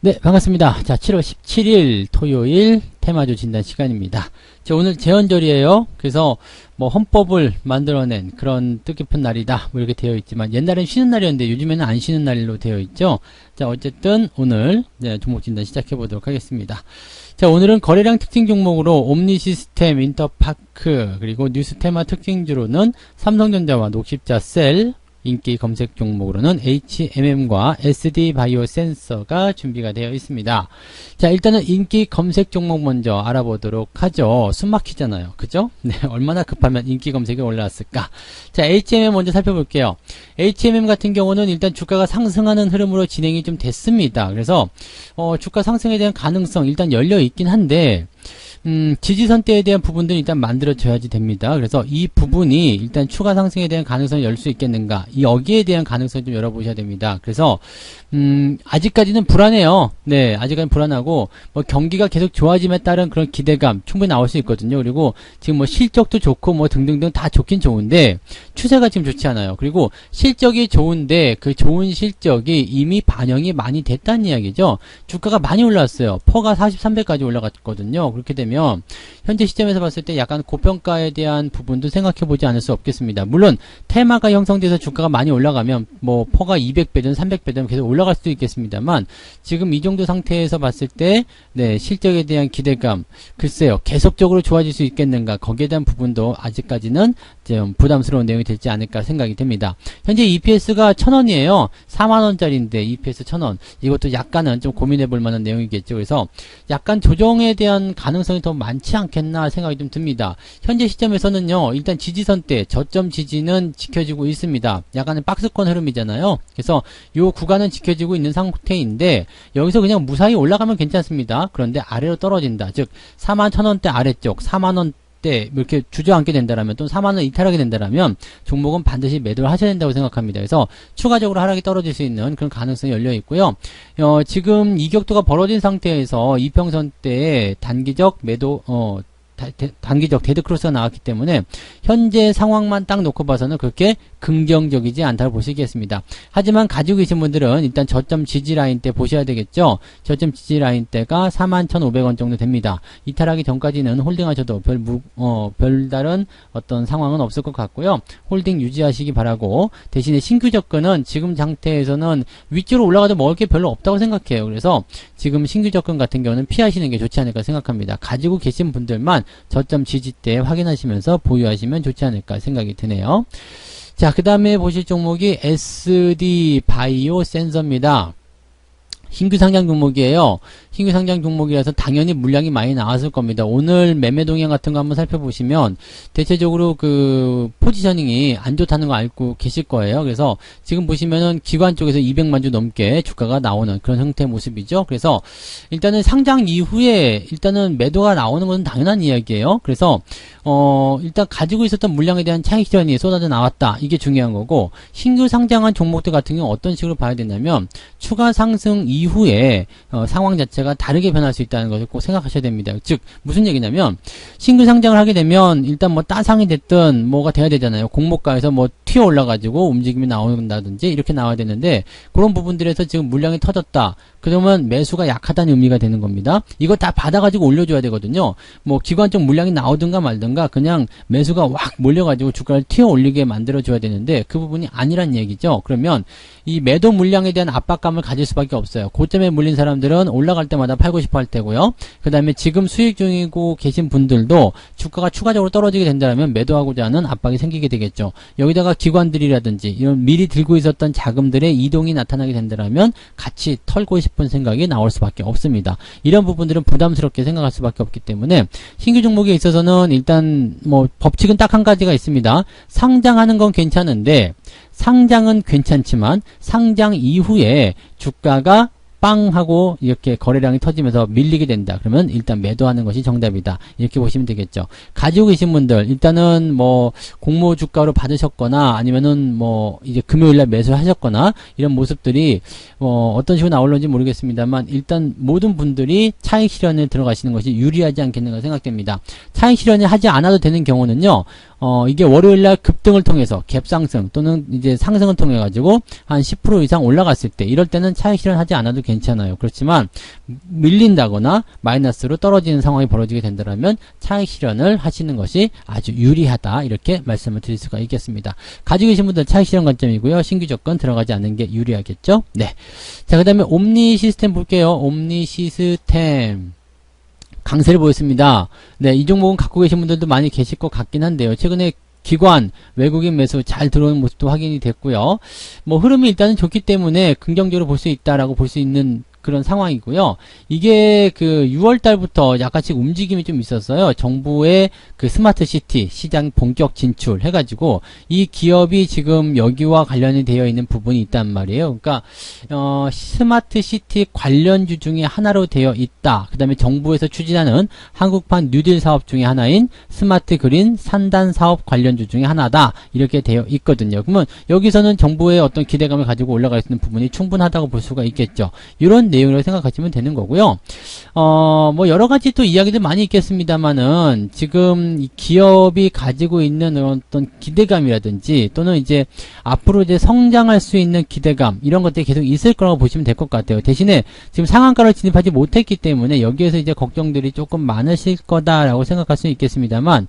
네, 반갑습니다. 자, 7월 17일 토요일 테마주 진단 시간입니다. 자, 오늘 제헌절이에요. 그래서 뭐 헌법을 만들어낸 그런 뜻깊은 날이다. 뭐 이렇게 되어 있지만 옛날엔 쉬는 날이었는데 요즘에는 안 쉬는 날로 되어 있죠. 자, 어쨌든 오늘 종목 진단 시작해 보도록 하겠습니다. 자, 오늘은 거래량 특징 종목으로 옴니시스템, 인터파크, 그리고 뉴스테마 특징주로는 삼성전자와 녹십자셀, 인기 검색 종목으로는 HMM과 SD바이오 센서가 준비가 되어 있습니다. 자, 일단은 인기 검색 종목 먼저 알아보도록 하죠. 숨 막히잖아요. 그죠? 네, 얼마나 급하면 인기 검색이 올라왔을까? 자, HMM 먼저 살펴볼게요. HMM 같은 경우는 일단 주가가 상승하는 흐름으로 진행이 좀 됐습니다. 그래서 주가 상승에 대한 가능성 일단 열려 있긴 한데 지지선대에 대한 부분들은 일단 만들어져야지 됩니다. 그래서 이 부분이 일단 추가 상승에 대한 가능성을 열 수 있겠는가, 여기에 대한 가능성을 좀 열어보셔야 됩니다. 그래서 아직까지는 불안해요. 네, 아직까지는 불안하고 뭐 경기가 계속 좋아짐에 따른 그런 기대감 충분히 나올 수 있거든요. 그리고 지금 뭐 실적도 좋고 뭐 등등등 다 좋긴 좋은데 추세가 지금 좋지 않아요. 그리고 실적이 좋은데 그 좋은 실적이 이미 반영이 많이 됐다는 이야기죠. 주가가 많이 올랐어요. 퍼가 43배까지 올라갔거든요. 그렇게 되면 현재 시점에서 봤을 때 약간 고평가에 대한 부분도 생각해 보지 않을 수 없겠습니다. 물론 테마가 형성돼서 주가가 많이 올라가면 뭐 퍼가 200배든 300배든 계속 올라갈 수도 있겠습니다만 지금 이 정도 상태에서 봤을 때 네, 실적에 대한 기대감, 글쎄요, 계속적으로 좋아질 수 있겠는가, 거기에 대한 부분도 아직까지는 좀 부담스러운 내용이 되지 않을까 생각이 됩니다. 현재 EPS가 1000원이에요. 4만원짜리인데 EPS 1000원. 이것도 약간은 좀 고민해 볼 만한 내용이겠죠. 그래서 약간 조정에 대한 가능성이 더 많지 않겠나 생각이 좀 듭니다. 현재 시점에서는요, 일단 지지선대, 저점 지지는 지켜지고 있습니다. 약간은 박스권 흐름이잖아요. 그래서 요 구간은 지켜지고 있는 상태인데 여기서 그냥 무사히 올라가면 괜찮습니다. 그런데 아래로 떨어진다. 즉 41,000원대 아래쪽 4만원 이렇게 주저앉게 된다라면 또 4만원 이탈하게 된다라면 종목은 반드시 매도를 하셔야 된다고 생각합니다. 그래서 추가적으로 하락이 떨어질 수 있는 그런 가능성이 열려 있고요. 지금 이격도가 벌어진 상태에서 이평선대에 단기적 매도 단기적 데드크로스가 나왔기 때문에 현재 상황만 딱 놓고 봐서는 그렇게 긍정적이지 않다고 보시겠습니다. 하지만 가지고 계신 분들은 일단 저점 지지라인 때 보셔야 되겠죠. 저점 지지라인 때가 41,500원 정도 됩니다. 이탈하기 전까지는 홀딩하셔도 별다른 어떤 상황은 없을 것 같고요. 홀딩 유지하시기 바라고, 대신에 신규 접근은 지금 상태에서는 위쪽으로 올라가도 먹을 게 별로 없다고 생각해요. 그래서 지금 신규 접근 같은 경우는 피하시는 게 좋지 않을까 생각합니다. 가지고 계신 분들만 저점 지지대 확인하시면서 보유하시면 좋지 않을까 생각이 드네요. 자, 그 다음에 보실 종목이 SD바이오 센서입니다. 신규 상장 종목이에요. 신규 상장 종목이라서 당연히 물량이 많이 나왔을 겁니다. 오늘 매매 동향 같은 거 한번 살펴보시면 대체적으로 그 포지셔닝이 안 좋다는 거 알고 계실 거예요. 그래서 지금 보시면은 기관 쪽에서 200만 주 넘게 주가가 나오는 그런 형태의 모습이죠. 그래서 일단은 상장 이후에 일단은 매도가 나오는 것은 당연한 이야기예요. 그래서 일단 가지고 있었던 물량에 대한 차익 실현이 쏟아져 나왔다. 이게 중요한 거고, 신규 상장한 종목들 같은 경우 어떤 식으로 봐야 되냐면 추가 상승 이후에 상황 자체가 다르게 변할 수 있다는 것을 꼭 생각하셔야 됩니다. 즉 무슨 얘기냐면 신규 상장을 하게 되면 일단 뭐 따상이 됐든 뭐가 돼야 되잖아요. 공모가에서 뭐 튀어 올라가지고 움직임이 나온다든지 이렇게 나와야 되는데 그런 부분들에서 지금 물량이 터졌다. 그러면 매수가 약하다는 의미가 되는 겁니다. 이거 다 받아가지고 올려줘야 되거든요. 뭐 기관적 물량이 나오든가 말든가 그냥 매수가 확 몰려가지고 주가를 튀어 올리게 만들어줘야 되는데 그 부분이 아니란 얘기죠. 그러면 이 매도 물량에 대한 압박감을 가질 수밖에 없어요. 고점에 물린 사람들은 올라갈 때마다 팔고 싶어 할 테고요. 그 다음에 지금 수익 중이고 계신 분들도 주가가 추가적으로 떨어지게 된다면 매도하고자 하는 압박이 생기게 되겠죠. 여기다가 기관들이라든지 이런 미리 들고 있었던 자금들의 이동이 나타나게 된다면 같이 털고 싶은 생각이 나올 수밖에 없습니다. 이런 부분들은 부담스럽게 생각할 수밖에 없기 때문에 신규 종목에 있어서는 일단 뭐 법칙은 딱 한 가지가 있습니다. 상장하는 건 괜찮은데 상장은 괜찮지만 상장 이후에 주가가 빵 하고 이렇게 거래량이 터지면서 밀리게 된다. 그러면 일단 매도하는 것이 정답이다. 이렇게 보시면 되겠죠. 가지고 계신 분들 일단은 뭐 공모 주가로 받으셨거나 아니면은 뭐 이제 금요일날 매수를 하셨거나 이런 모습들이 어떤 식으로 나올는지 모르겠습니다만 일단 모든 분들이 차익 실현에 들어가시는 것이 유리하지 않겠는가 생각됩니다. 차익 실현을 하지 않아도 되는 경우는요. 이게 월요일날 급등을 통해서 갭상승 또는 이제 상승을 통해 가지고 한 10% 이상 올라갔을 때 이럴 때는 차익 실현하지 않아도 괜찮아요. 그렇지만 밀린다거나 마이너스로 떨어지는 상황이 벌어지게 된다면 차익 실현을 하시는 것이 아주 유리하다, 이렇게 말씀을 드릴 수가 있겠습니다. 가지고 계신 분들 차익 실현 관점이고요. 신규 조건 들어가지 않는 게 유리하겠죠. 네. 자, 그 다음에 옴니 시스템 볼게요. 옴니 시스템 강세를 보였습니다. 네, 이 종목은 갖고 계신 분들도 많이 계실 것 같긴 한데요. 최근에 기관, 외국인 매수 잘 들어오는 모습도 확인이 됐고요. 뭐 흐름이 일단은 좋기 때문에 긍정적으로 볼 수 있다라고 볼 수 있는 그런 상황이고요. 이게 그 6월 달부터 약간씩 움직임이 좀 있었어요. 정부의 그 스마트 시티 시장 본격 진출 해가지고 이 기업이 지금 여기와 관련이 되어 있는 부분이 있단 말이에요. 그러니까 스마트 시티 관련주 중에 하나로 되어 있다. 그 다음에 정부에서 추진하는 한국판 뉴딜 사업 중에 하나인 스마트 그린 산단 사업 관련주 중에 하나다. 이렇게 되어 있거든요. 그러면 여기서는 정부의 어떤 기대감을 가지고 올라갈 수 있는 부분이 충분하다고 볼 수가 있겠죠. 이런 내용이라고 생각하시면 되는 거고요. 뭐 여러 가지 또 이야기들 많이 있겠습니다만은 지금 이 기업이 가지고 있는 어떤 기대감이라든지 또는 이제 앞으로 이제 성장할 수 있는 기대감, 이런 것들이 계속 있을 거라고 보시면 될 것 같아요. 대신에 지금 상한가를 진입하지 못했기 때문에 여기에서 이제 걱정들이 조금 많으실 거다라고 생각할 수 있겠습니다만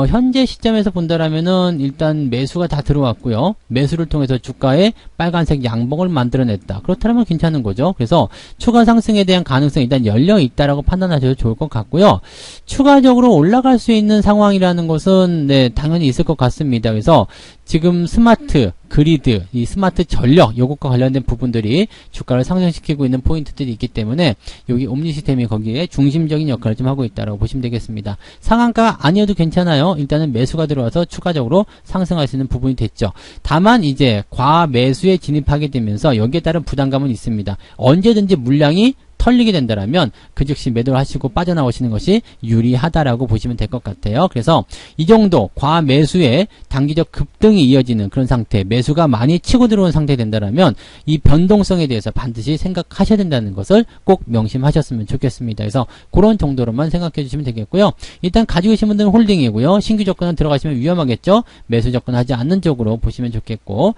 현재 시점에서 본다라면은 일단 매수가 다 들어왔고요. 매수를 통해서 주가에 빨간색 양봉을 만들어냈다. 그렇다면 괜찮은 거죠. 그래서 추가 상승에 대한 가능성이 일단 열려 있다라고 판단하셔도 좋을 것 같고요. 추가적으로 올라갈 수 있는 상황이라는 것은 네, 당연히 있을 것 같습니다. 그래서 지금 스마트 그리드, 이 스마트 전력, 요것과 관련된 부분들이 주가를 상승시키고 있는 포인트들이 있기 때문에 여기 옴니 시스템이 거기에 중심적인 역할을 좀 하고 있다라고 보시면 되겠습니다. 상한가 아니어도 괜찮아요. 일단은 매수가 들어와서 추가적으로 상승할 수 있는 부분이 됐죠. 다만 이제 과매수에 진입하게 되면서 여기에 따른 부담감은 있습니다. 언제든지 물량이 털리게 된다라면 그 즉시 매도를 하시고 빠져나오시는 것이 유리하다라고 보시면 될 것 같아요. 그래서 이 정도 과매수에 단기적 급등이 이어지는 그런 상태, 매수가 많이 치고 들어온 상태 된다라면 이 변동성에 대해서 반드시 생각하셔야 된다는 것을 꼭 명심하셨으면 좋겠습니다. 그래서 그런 정도로만 생각해 주시면 되겠고요. 일단 가지고 계신 분들은 홀딩이고요. 신규 조건은 들어가시면 위험하겠죠. 매수 접근하지 않는 쪽으로 보시면 좋겠고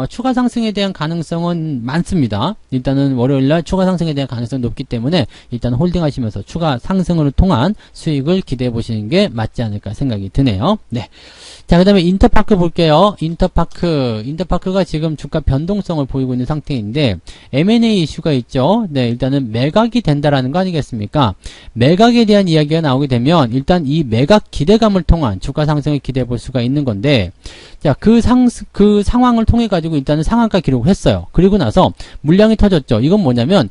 추가 상승에 대한 가능성은 많습니다. 일단은 월요일날 추가 상승에 대한 가능성은 높기 때문에 일단 홀딩 하시면서 추가 상승을 통한 수익을 기대해 보시는 게 맞지 않을까 생각이 드네요. 네. 자, 그 다음에 인터파크 볼게요. 인터파크가 지금 주가 변동성을 보이고 있는 상태인데 M&A 이슈가 있죠. 네, 일단은 매각이 된다라는 거 아니겠습니까? 매각에 대한 이야기가 나오게 되면 일단 이 매각 기대감을 통한 주가 상승을 기대해 볼 수가 있는 건데, 자, 그 상황을 통해 가지고 일단은 상한가 기록을 했어요. 그리고 나서 물량이 터졌죠. 이건 뭐냐면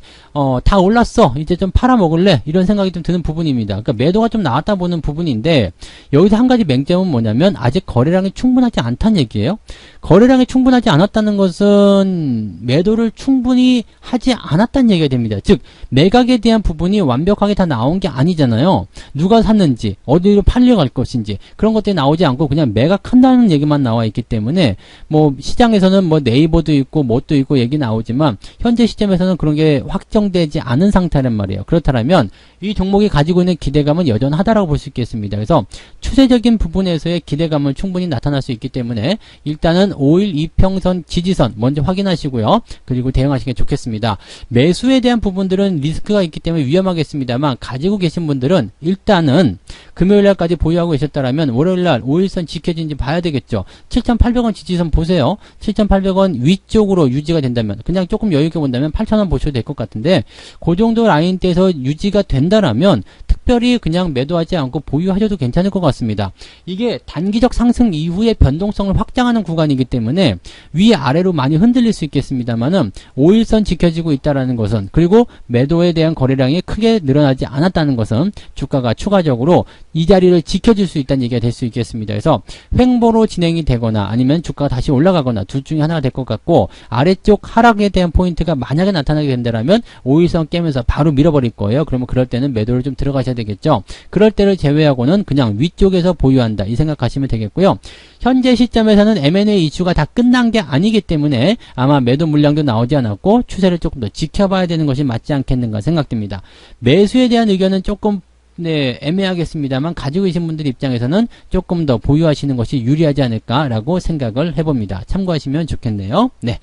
다 올랐어, 이제 좀 팔아먹을래, 이런 생각이 좀 드는 부분입니다. 그러니까 매도가 좀 나왔다 보는 부분인데 여기서 한 가지 맹점은 뭐냐면 아직 거래량이 충분하지 않다는 얘기예요. 거래량이 충분하지 않았다는 것은 매도를 충분히 하지 않았다는 얘기가 됩니다. 즉 매각에 대한 부분이 완벽하게 다 나온 게 아니잖아요. 누가 샀는지, 어디로 팔려갈 것인지 그런 것들이 나오지 않고 그냥 매각한다는 얘기만 나와 있기 때문에 뭐 시장에서는 뭐 네이버도 있고 뭣도 있고 얘기 나오지만 현재 시점에서는 그런 게 확정되지 않은 상태란 말이에요. 그렇다면 이 종목이 가지고 있는 기대감은 여전하다라고 볼 수 있겠습니다. 그래서 추세적인 부분에서의 기대감은 충분히 나타날 수 있기 때문에 일단은 5일 이평선 지지선 먼저 확인하시고요. 그리고 대응하시는 게 좋겠습니다. 매수에 대한 부분들은 리스크가 있기 때문에 위험하겠습니다만 가지고 계신 분들은 일단은 금요일날까지 보유하고 계셨다라면 월요일날 5일선 지켜진지 봐야 되겠죠. 7,800원 지지선 보세요. 7,800원 위쪽으로 유지가 된다면, 그냥 조금 여유있게 본다면 8,000원 보셔도 될 것 같은데 그 정도 라인대에서 유지가 된다라면 특별히 그냥 매도하지 않고 보유하셔도 괜찮을 것 같습니다. 이게 단기적 상승 이후에 변동성을 확장하는 구간이기 때문에 위아래로 많이 흔들릴 수 있겠습니다만은 5일선 지켜지고 있다라는 것은, 그리고 매도에 대한 거래량이 크게 늘어나지 않았다는 것은 주가가 추가적으로 이 자리를 지켜줄 수 있다는 얘기가 될 수 있겠습니다. 그래서 횡보로 진행이 되거나 아니면 주가가 다시 올라가거나 둘 중에 하나가 될 것 같고, 아래쪽 하락에 대한 포인트가 만약에 나타나게 된다면 5일선 깨면서 바로 밀어버릴 거예요. 그러면 그럴 때는 매도를 좀 들어가셔야 되겠죠. 그럴 때를 제외하고는 그냥 위쪽에서 보유한다, 이 생각하시면 되겠고요. 현재 시점에서는 M&A 이슈가 다 끝난 게 아니기 때문에 아마 매도 물량도 나오지 않았고 추세를 조금 더 지켜봐야 되는 것이 맞지 않겠는가 생각됩니다. 매수에 대한 의견은 조금 애매하겠습니다만 가지고 계신 분들 입장에서는 조금 더 보유하시는 것이 유리하지 않을까라고 생각을 해봅니다. 참고하시면 좋겠네요. 네.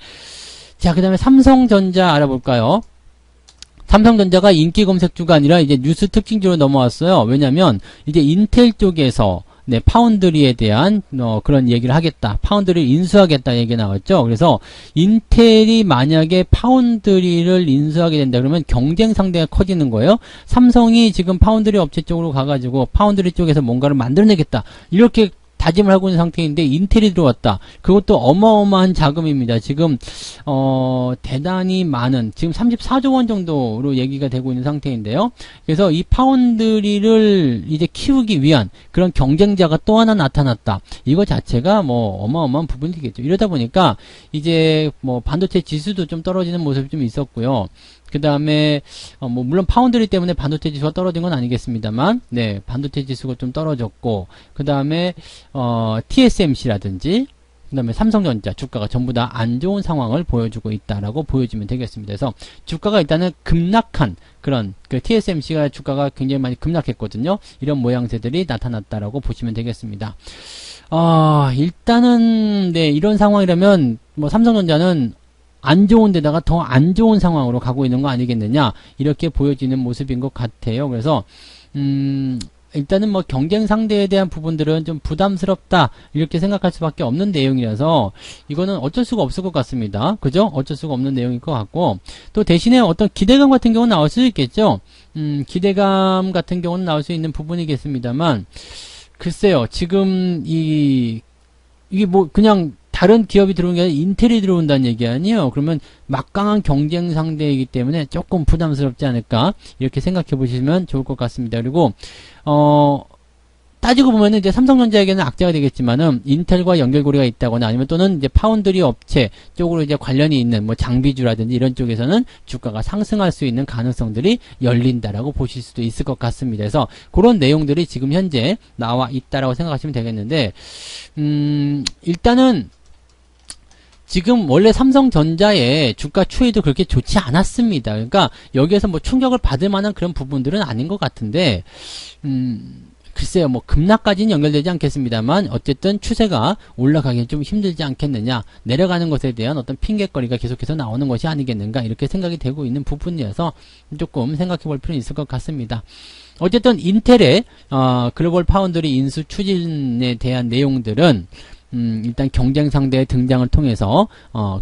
자, 그 다음에 삼성전자 알아볼까요? 삼성전자가 인기 검색주가 아니라 이제 뉴스 특징주로 넘어왔어요. 왜냐면 이제 인텔 쪽에서 네, 파운드리에 대한 그런 얘기를 하겠다. 파운드리를 인수하겠다 얘기가 나왔죠. 그래서 인텔이 만약에 파운드리를 인수하게 된다 그러면 경쟁 상대가 커지는 거예요. 삼성이 지금 파운드리 업체 쪽으로 가가지고 파운드리 쪽에서 뭔가를 만들어내겠다. 이렇게 다짐을 하고 있는 상태인데 인텔이 들어왔다. 그것도 어마어마한 자금입니다. 지금 대단히 많은 지금 34조 원 정도로 얘기가 되고 있는 상태인데요. 그래서 이 파운드리를 이제 키우기 위한 그런 경쟁자가 또 하나 나타났다. 이거 자체가 뭐 어마어마한 부분이겠죠. 이러다 보니까 이제 뭐 반도체 지수도 좀 떨어지는 모습이 좀 있었고요. 그 다음에 뭐 물론 파운드리 때문에 반도체 지수가 떨어진 건 아니겠습니다만 네, 반도체 지수가 좀 떨어졌고 그 다음에 TSMC라든지 그 다음에 삼성전자 주가가 전부 다 안 좋은 상황을 보여주고 있다라고 보여주면 되겠습니다. 그래서 주가가 일단은 급락한 그런 그 TSMC가 주가가 굉장히 많이 급락했거든요. 이런 모양새들이 나타났다라고 보시면 되겠습니다. 일단은 네, 이런 상황이라면 뭐 삼성전자는 안 좋은 데다가 더 안 좋은 상황으로 가고 있는 거 아니겠느냐 이렇게 보여지는 모습인 것 같아요. 그래서 일단은 뭐 경쟁 상대에 대한 부분들은 좀 부담스럽다 이렇게 생각할 수밖에 없는 내용이라서 이거는 어쩔 수가 없을 것 같습니다. 그죠? 어쩔 수가 없는 내용일 것 같고 또 대신에 어떤 기대감 같은 경우는 나올 수 있겠죠. 기대감 같은 경우는 나올 수 있는 부분이겠습니다만 글쎄요. 지금 이게 뭐 그냥 다른 기업이 들어온 게 아니라 인텔이 들어온다는 얘기 아니에요. 그러면 막강한 경쟁 상대이기 때문에 조금 부담스럽지 않을까 이렇게 생각해 보시면 좋을 것 같습니다. 그리고 따지고 보면은 이제 삼성전자에게는 악재가 되겠지만은 인텔과 연결고리가 있다거나 아니면 또는 이제 파운드리 업체 쪽으로 이제 관련이 있는 뭐 장비주라든지 이런 쪽에서는 주가가 상승할 수 있는 가능성들이 열린다라고 보실 수도 있을 것 같습니다. 그래서 그런 내용들이 지금 현재 나와 있다라고 생각하시면 되겠는데 일단은 지금 원래 삼성전자의 주가 추이도 그렇게 좋지 않았습니다. 그러니까 여기에서 뭐 충격을 받을 만한 그런 부분들은 아닌 것 같은데 글쎄요, 뭐 급락까지는 연결되지 않겠습니다만 어쨌든 추세가 올라가기는 좀 힘들지 않겠느냐, 내려가는 것에 대한 어떤 핑계거리가 계속해서 나오는 것이 아니겠는가 이렇게 생각이 되고 있는 부분이어서 조금 생각해 볼 필요는 있을 것 같습니다. 어쨌든 인텔의 글로벌 파운드리 인수 추진에 대한 내용들은 일단 경쟁 상대의 등장을 통해서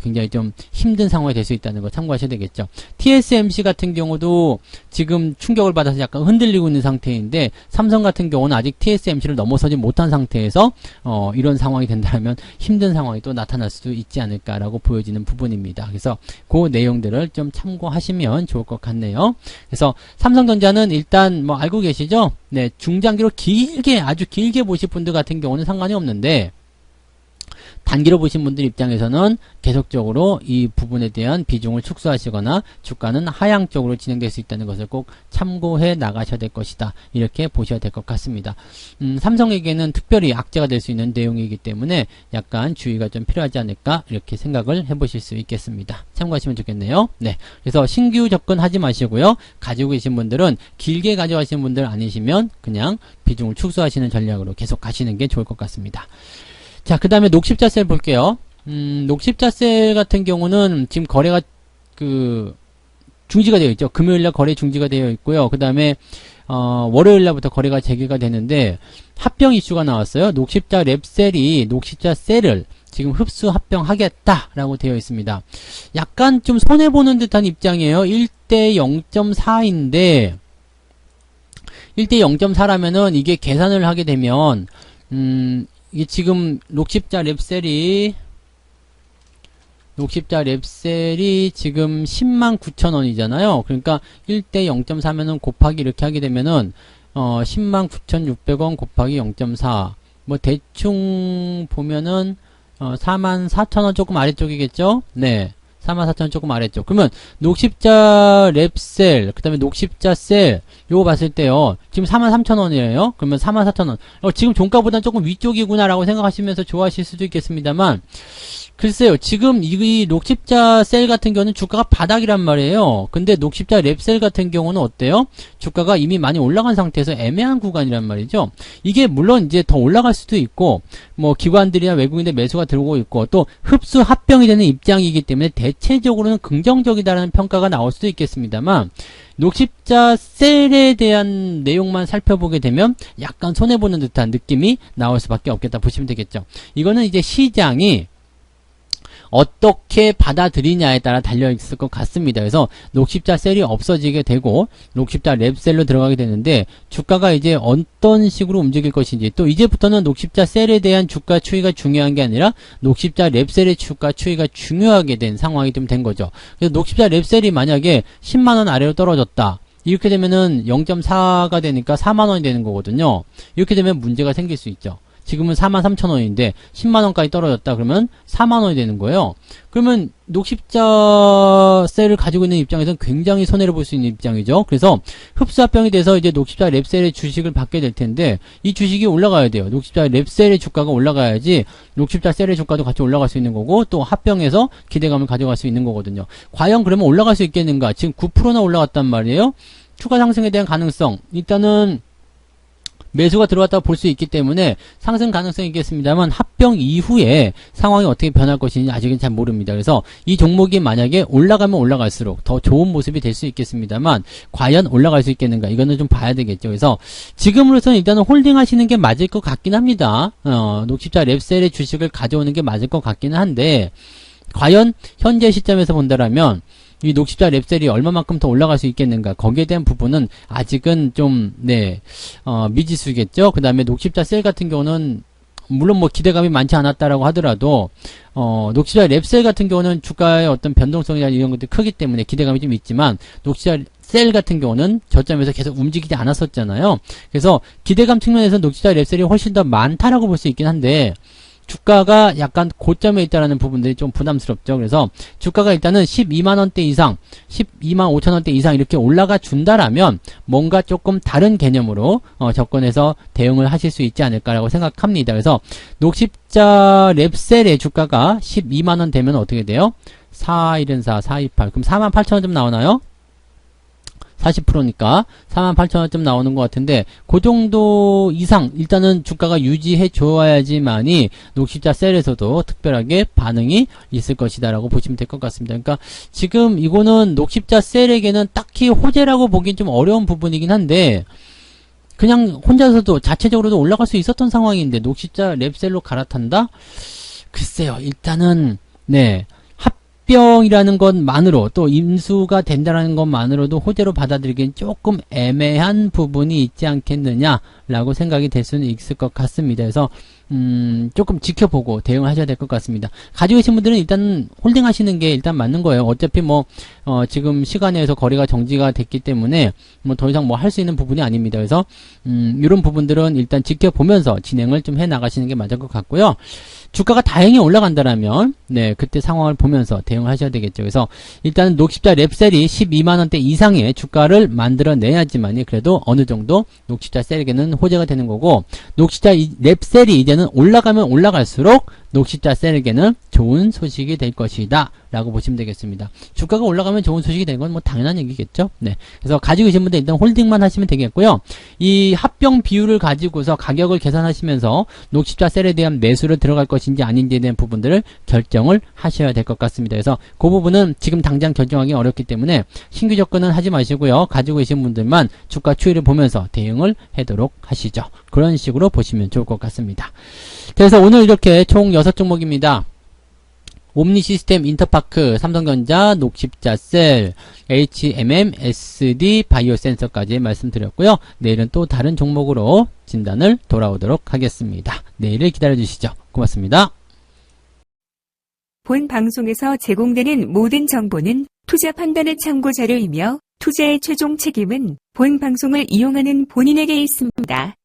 굉장히 좀 힘든 상황이 될 수 있다는 거 참고하셔야 되겠죠. TSMC 같은 경우도 지금 충격을 받아서 약간 흔들리고 있는 상태인데 삼성 같은 경우는 아직 TSMC를 넘어서지 못한 상태에서 이런 상황이 된다면 힘든 상황이 또 나타날 수도 있지 않을까라고 보여지는 부분입니다. 그래서 그 내용들을 좀 참고하시면 좋을 것 같네요. 그래서 삼성전자는 일단 뭐 알고 계시죠? 네, 중장기로 길게 아주 길게 보실 분들 같은 경우는 상관이 없는데 단기로 보신 분들 입장에서는 계속적으로 이 부분에 대한 비중을 축소하시거나 주가는 하향 쪽으로 진행될 수 있다는 것을 꼭 참고해 나가셔야 될 것이다. 이렇게 보셔야 될 것 같습니다. 삼성에게는 특별히 악재가 될 수 있는 내용이기 때문에 약간 주의가 좀 필요하지 않을까 이렇게 생각을 해보실 수 있겠습니다. 참고하시면 좋겠네요. 네, 그래서 신규 접근하지 마시고요. 가지고 계신 분들은 길게 가져가시는 분들 아니시면 그냥 비중을 축소하시는 전략으로 계속 가시는 게 좋을 것 같습니다. 자, 그 다음에 녹십자셀 볼게요. 녹십자셀 같은 경우는 지금 거래가 중지가 되어 있죠. 금요일날 거래 중지가 되어 있고요. 그 다음에 월요일날부터 거래가 재개가 되는데 합병 이슈가 나왔어요. 녹십자 랩셀이 녹십자셀을 지금 흡수 합병하겠다라고 되어 있습니다. 약간 좀 손해보는 듯한 입장이에요. 1대 0.4인데 1대 0.4라면은 이게 계산을 하게 되면 이게 지금 녹십자 랩셀이 지금 109,000원이잖아요. 그러니까 1대 0.4면은 곱하기 이렇게 하게 되면은 109,600원 곱하기 0.4 뭐 대충 보면은 44,000원 조금 아래쪽이겠죠? 네. 44,000원 조금 아래쪽. 그러면 녹십자 랩셀, 그 다음에 녹십자 셀 요거 봤을 때요. 지금 43,000원이에요. 그러면 44,000원. 지금 종가보다는 조금 위쪽이구나라고 생각하시면서 좋아하실 수도 있겠습니다만, 글쎄요, 지금 이 녹십자 셀 같은 경우는 주가가 바닥이란 말이에요. 근데 녹십자 랩셀 같은 경우는 어때요? 주가가 이미 많이 올라간 상태에서 애매한 구간이란 말이죠. 이게 물론 이제 더 올라갈 수도 있고, 뭐 기관들이나 외국인들 매수가 들어오고 있고, 또 흡수 합병이 되는 입장이기 때문에 대체적으로는 긍정적이다라는 평가가 나올 수도 있겠습니다만, 녹십자 셀에 대한 내용만 살펴보게 되면 약간 손해보는 듯한 느낌이 나올 수밖에 없겠다 보시면 되겠죠. 이거는 이제 시장이 어떻게 받아들이냐에 따라 달려있을 것 같습니다. 그래서 녹십자 셀이 없어지게 되고 녹십자 랩셀로 들어가게 되는데 주가가 이제 어떤 식으로 움직일 것인지, 또 이제부터는 녹십자 셀에 대한 주가 추이가 중요한 게 아니라 녹십자 랩셀의 주가 추이가 중요하게 된 상황이 좀 된 거죠. 그래서 녹십자 랩셀이 만약에 10만원 아래로 떨어졌다, 이렇게 되면은 0.4가 되니까 4만원이 되는 거거든요. 이렇게 되면 문제가 생길 수 있죠. 지금은 43,000원인데 10만원까지 떨어졌다 그러면 4만원이 되는 거예요. 그러면 녹십자 셀을 가지고 있는 입장에서는 굉장히 손해를 볼 수 있는 입장이죠. 그래서 흡수합병이 돼서 이제 녹십자 랩셀의 주식을 받게 될 텐데, 이 주식이 올라가야 돼요. 녹십자 랩셀의 주가가 올라가야지 녹십자 셀의 주가도 같이 올라갈 수 있는 거고, 또 합병해서 기대감을 가져갈 수 있는 거거든요. 과연 그러면 올라갈 수 있겠는가? 지금 9%나 올라갔단 말이에요. 추가 상승에 대한 가능성, 일단은 매수가 들어왔다고 볼 수 있기 때문에 상승 가능성이 있겠습니다만, 합병 이후에 상황이 어떻게 변할 것인지 아직은 잘 모릅니다. 그래서 이 종목이 만약에 올라가면 올라갈수록 더 좋은 모습이 될 수 있겠습니다만, 과연 올라갈 수 있겠는가, 이거는 좀 봐야 되겠죠. 그래서 지금으로서는 일단은 홀딩 하시는 게 맞을 것 같긴 합니다. 녹십자 랩셀의 주식을 가져오는 게 맞을 것 같기는 한데, 과연 현재 시점에서 본다라면 이 녹십자 랩셀이 얼마만큼 더 올라갈 수 있겠는가, 거기에 대한 부분은 아직은 좀 미지수겠죠. 그 다음에 녹십자 셀 같은 경우는 물론 뭐 기대감이 많지 않았다라고 하더라도 녹십자 랩셀 같은 경우는 주가의 어떤 변동성이나 이런 것들이 크기 때문에 기대감이 좀 있지만, 녹십자 셀 같은 경우는 저점에서 계속 움직이지 않았었잖아요. 그래서 기대감 측면에서 녹십자 랩셀이 훨씬 더 많다라고 볼 수 있긴 한데, 주가가 약간 고점에 있다라는 부분들이 좀 부담스럽죠. 그래서 주가가 일단은 12만원대 이상, 12만 5천원대 이상 이렇게 올라가 준다라면 뭔가 조금 다른 개념으로 접근해서 대응을 하실 수 있지 않을까라고 생각합니다. 그래서 녹십자 랩셀의 주가가 12만원 되면 어떻게 돼요? 414, 428, 그럼 48,000원쯤 나오나요? 40%니까 48,000원쯤 나오는 것 같은데, 그 정도 이상 일단은 주가가 유지해 줘야지만이 녹십자 셀에서도 특별하게 반응이 있을 것이다 라고 보시면 될 것 같습니다. 그러니까 지금 이거는 녹십자 셀에게는 딱히 호재라고 보기엔 좀 어려운 부분이긴 한데, 그냥 혼자서도 자체적으로도 올라갈 수 있었던 상황인데 녹십자 랩셀로 갈아탄다? 글쎄요, 일단은 합병이라는 것만으로, 또 임수가 된다는 것만으로도 호재로 받아들이기엔 조금 애매한 부분이 있지 않겠느냐라고 생각이 될 수는 있을 것 같습니다. 그래서 조금 지켜보고 대응을 하셔야 될 것 같습니다. 가지고 계신 분들은 일단 홀딩 하시는 게 일단 맞는 거예요. 어차피 지금 시간에서 거래가 정지가 됐기 때문에 더 이상 할 수 있는 부분이 아닙니다. 그래서 이런 부분들은 일단 지켜보면서 진행을 좀 해 나가시는 게 맞을 것 같고요. 주가가 다행히 올라간다라면 그때 상황을 보면서 대응을 하셔야 되겠죠. 그래서 일단은 녹십자 랩셀이 12만원대 이상의 주가를 만들어내야지만이 그래도 어느 정도 녹십자 셀에게는 호재가 되는 거고, 녹십자 랩셀이 이제는 올라가면 올라갈수록 녹십자 셀에게는 좋은 소식이 될 것이다 라고 보시면 되겠습니다. 주가가 올라가면 좋은 소식이 되는 건 당연한 얘기겠죠. 그래서 가지고 계신 분들 일단 홀딩만 하시면 되겠고요. 이 합병 비율을 가지고서 가격을 계산하시면서 녹십자 셀에 대한 매수를 들어갈 것인지 아닌지에 대한 부분들을 결정을 하셔야 될 것 같습니다. 그래서 그 부분은 지금 당장 결정하기 어렵기 때문에 신규 접근은 하지 마시고요. 가지고 계신 분들만 주가 추이를 보면서 대응을 하도록 하시죠. 그런 식으로 보시면 좋을 것 같습니다. 그래서 오늘 이렇게 총 6종목입니다. 옴니시스템, 인터파크, 삼성전자, 녹십자셀, HMM, SD, 바이오센서까지 말씀드렸고요. 내일은 또 다른 종목으로 진단을 돌아오도록 하겠습니다. 내일을 기다려주시죠. 고맙습니다. 본 방송에서 제공되는 모든 정보는 투자 판단의 참고 자료이며 투자의 최종 책임은 본 방송을 이용하는 본인에게 있습니다.